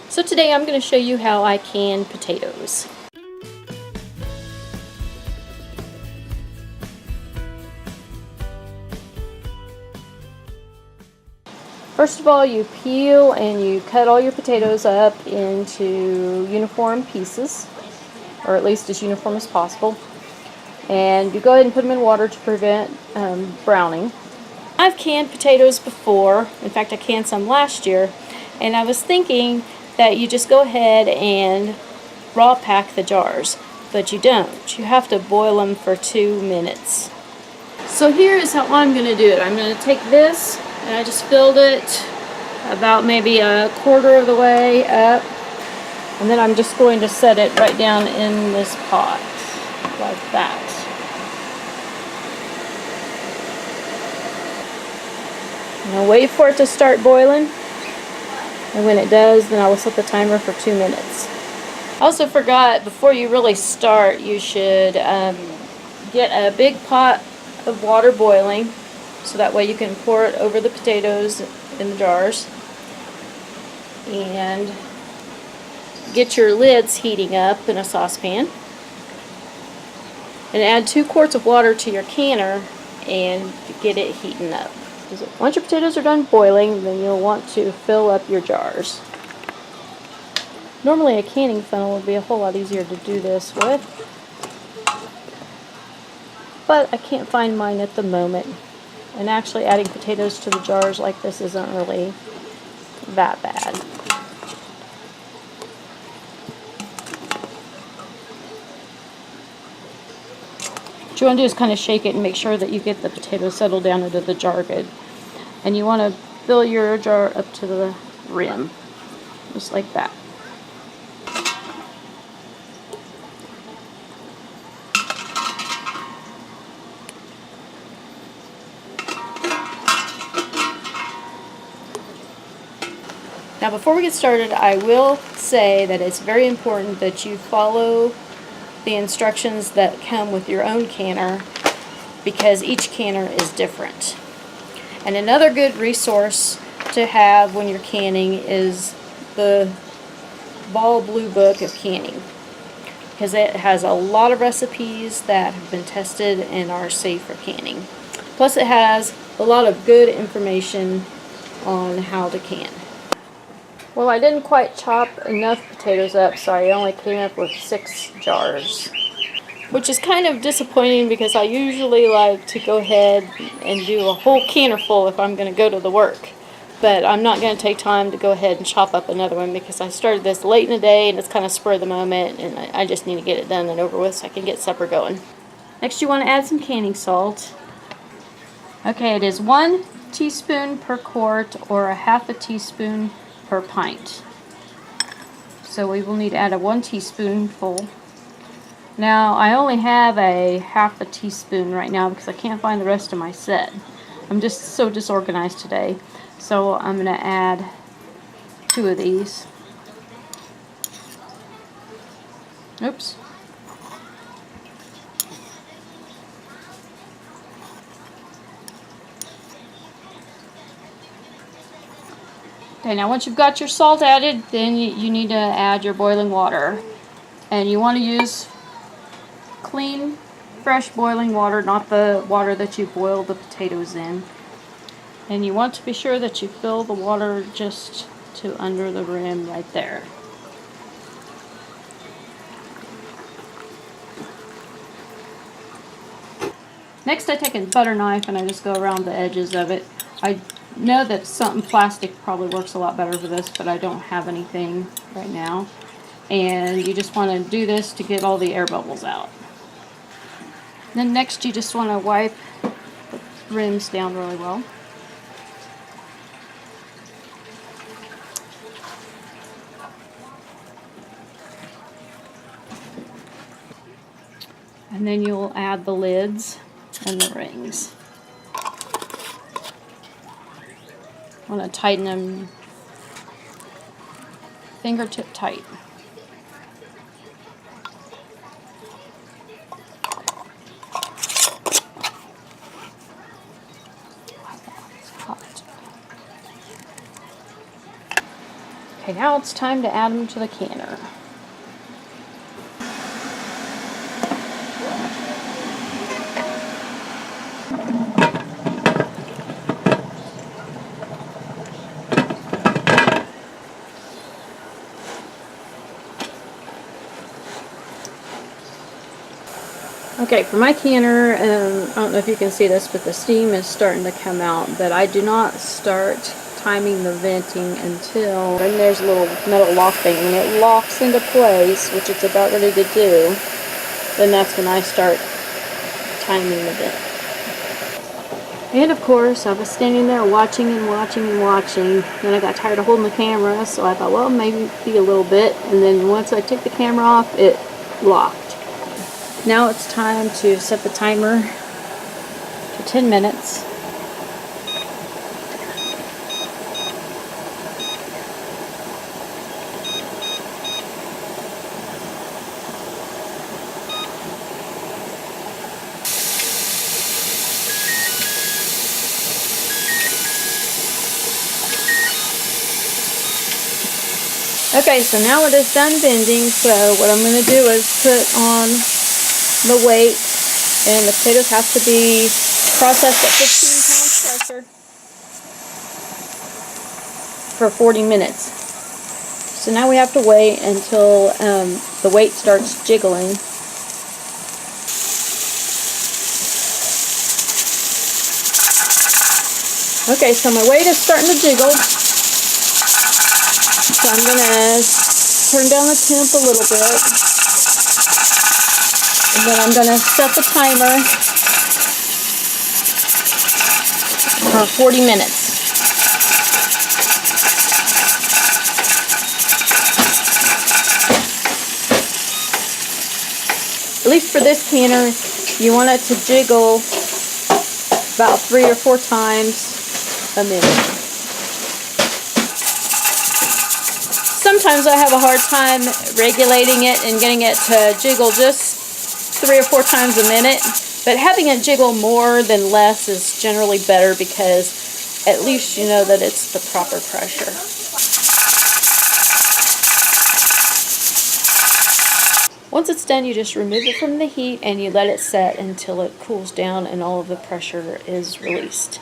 So today I'm going to show you how I can potatoes. First of all, you peel and you cut all your potatoes up into uniform pieces, or at least as uniform as possible. And you go ahead and put them in water to prevent browning. I've canned potatoes before. In fact, I canned some last year. And I was thinking that you just go ahead and raw pack the jars. But you don't. You have to boil them for 2 minutes. So here is how I'm going to do it. I'm going to take this, and I just filled it about maybe a quarter of the way up. And then I'm just going to set it right down in this pot, like that. And I'll wait for it to start boiling. And when it does, then I will set the timer for 2 minutes. I also forgot, before you really start, you should get a big pot of water boiling, so that way you can pour it over the potatoes in the jars. And get your lids heating up in a saucepan. And add 2 quarts of water to your canner and get it heating up. Once your potatoes are done boiling, then you'll want to fill up your jars. Normally a canning funnel would be a whole lot easier to do this with, but I can't find mine at the moment. And actually adding potatoes to the jars like this isn't really that bad. What you want to do is kind of shake it and make sure that you get the potatoes settled down into the jar good. And you want to fill your jar up to the rim, just like that. Now before we get started, I will say that it's very important that you follow the instructions that come with your own canner, because each canner is different. And another good resource to have when you're canning is the Ball Blue Book of Canning, because it has a lot of recipes that have been tested and are safe for canning. Plus it has a lot of good information on how to can. Well, I didn't quite chop enough potatoes up, so I only came up with 6 jars. Which is kind of disappointing, because I usually like to go ahead and do a whole canner full if I'm going to go to the work. But I'm not going to take time to go ahead and chop up another one, because I started this late in the day and it's kind of spur of the moment, and I just need to get it done and over with so I can get supper going. Next you want to add some canning salt. Okay, it is 1 teaspoon per quart, or a half a teaspoon per pint. So we will need to add a 1 teaspoonful. Now I only have a half a teaspoon right now because I can't find the rest of my set. I'm just so disorganized today. So I'm going to add 2 of these. Oops. Okay, now once you've got your salt added, then you need to add your boiling water. And you want to use clean, fresh boiling water, not the water that you boil the potatoes in. And you want to be sure that you fill the water just to under the rim right there. Next I take a butter knife and I just go around the edges of it. I know that something plastic probably works a lot better for this, but I don't have anything right now. And you just want to do this to get all the air bubbles out. Then next you just want to wipe the rims down really well. And then you'll add the lids and the rings. I want to tighten them fingertip tight. Okay, now it's time to add them to the canner. Okay, for my canner, I don't know if you can see this, but the steam is starting to come out, but I do not start timing the venting until, and there's a little metal lock thing, when it locks into place, which it's about ready to do, then that's when I start timing the vent. And of course, I was standing there watching and watching and watching, then I got tired of holding the camera, so I thought, well, maybe be a little bit, and then once I took the camera off, it locked. Now it's time to set the timer to 10 minutes. Okay, so now it is done bending, so what I'm going to do is put on the weight, and the potatoes have to be processed at 15 pound pressure for 40 minutes. So now we have to wait until the weight starts jiggling. Okay, so my weight is starting to jiggle, so I'm going to turn down the temp a little bit. And then I'm going to set the timer for 40 minutes. At least for this canner, you want it to jiggle about 3 or 4 times a minute. Sometimes I have a hard time regulating it and getting it to jiggle just 3 or 4 times a minute, but having it jiggle more than less is generally better because at least you know that it's the proper pressure. Once it's done, you just remove it from the heat and you let it set until it cools down and all of the pressure is released.